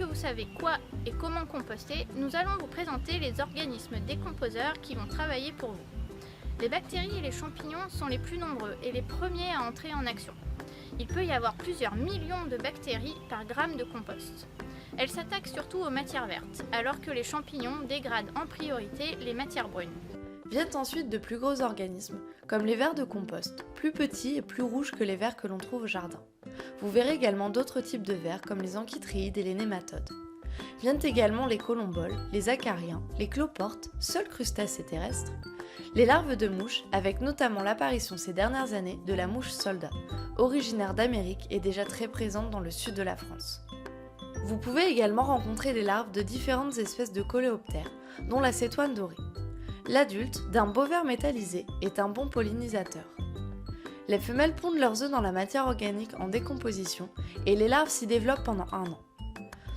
vous savez quoi et comment composter, nous allons vous présenter les organismes décomposeurs qui vont travailler pour vous. Les bactéries et les champignons sont les plus nombreux et les premiers à entrer en action. Il peut y avoir plusieurs millions de bactéries par gramme de compost. Elles s'attaquent surtout aux matières vertes, alors que les champignons dégradent en priorité les matières brunes. Viennent ensuite de plus gros organismes, comme les vers de compost, plus petits et plus rouges que les vers que l'on trouve au jardin. Vous verrez également d'autres types de vers comme les amphitriides et les nématodes. Viennent également les colomboles, les acariens, les cloportes, seuls crustacés terrestres, les larves de mouches, avec notamment l'apparition ces dernières années de la mouche soldat, originaire d'Amérique et déjà très présente dans le sud de la France. Vous pouvez également rencontrer des larves de différentes espèces de coléoptères, dont la cétoine dorée. L'adulte, d'un beau ver métallisé, est un bon pollinisateur. Les femelles pondent leurs œufs dans la matière organique en décomposition et les larves s'y développent pendant 1 an.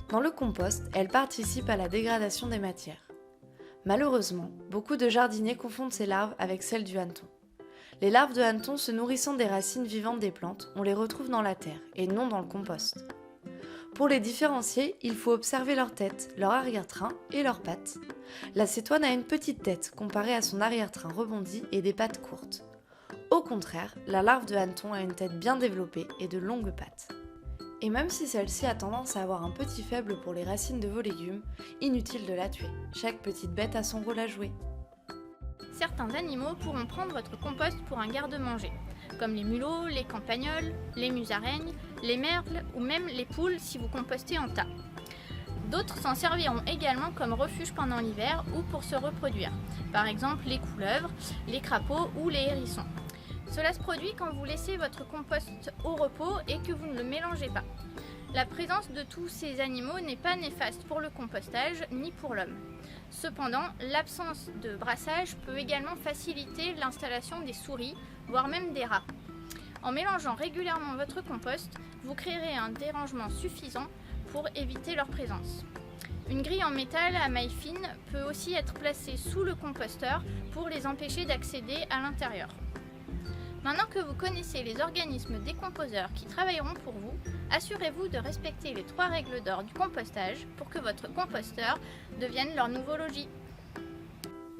Dans le compost, elles participent à la dégradation des matières. Malheureusement, beaucoup de jardiniers confondent ces larves avec celles du hanneton. Les larves de hanneton se nourrissant des racines vivantes des plantes, on les retrouve dans la terre et non dans le compost. Pour les différencier, il faut observer leur tête, leur arrière-train et leurs pattes. La cétoine a une petite tête comparée à son arrière-train rebondi et des pattes courtes. Au contraire, la larve de hanneton a une tête bien développée et de longues pattes. Et même si celle-ci a tendance à avoir un petit faible pour les racines de vos légumes, inutile de la tuer. Chaque petite bête a son rôle à jouer. Certains animaux pourront prendre votre compost pour un garde-manger, comme les mulots, les campagnols, les musaraignes, les merles ou même les poules si vous compostez en tas. D'autres s'en serviront également comme refuge pendant l'hiver ou pour se reproduire, par exemple les couleuvres, les crapauds ou les hérissons. Cela se produit quand vous laissez votre compost au repos et que vous ne le mélangez pas. La présence de tous ces animaux n'est pas néfaste pour le compostage ni pour l'homme. Cependant, l'absence de brassage peut également faciliter l'installation des souris, voire même des rats. En mélangeant régulièrement votre compost, vous créerez un dérangement suffisant pour éviter leur présence. Une grille en métal à maille fine peut aussi être placée sous le composteur pour les empêcher d'accéder à l'intérieur. Maintenant que vous connaissez les organismes décomposeurs qui travailleront pour vous, assurez-vous de respecter les 3 règles d'or du compostage pour que votre composteur devienne leur nouveau logis.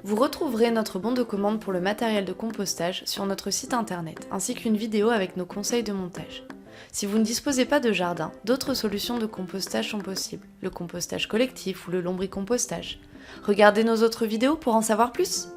Vous retrouverez notre bon de commande pour le matériel de compostage sur notre site internet, ainsi qu'une vidéo avec nos conseils de montage. Si vous ne disposez pas de jardin, d'autres solutions de compostage sont possibles, le compostage collectif ou le lombricompostage. Regardez nos autres vidéos pour en savoir plus.